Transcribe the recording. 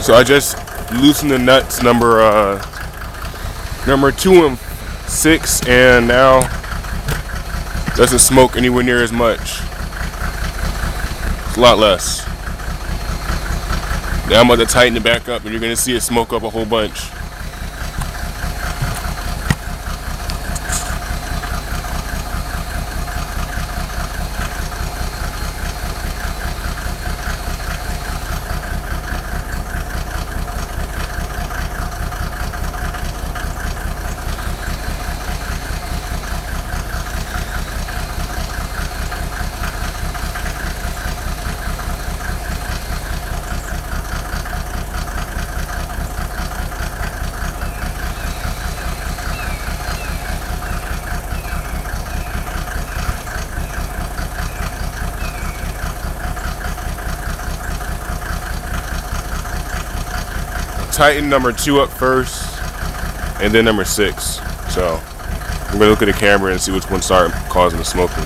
So I just loosened the nuts number 2 and 6, and now doesn't smoke anywhere near as much. It's a lot less. Now I'm about to tighten it back up, and you're gonna see it smoke up a whole bunch. Tighten number 2 up first, and then number 6. So I'm gonna look at the camera and see which one started causing the smoking.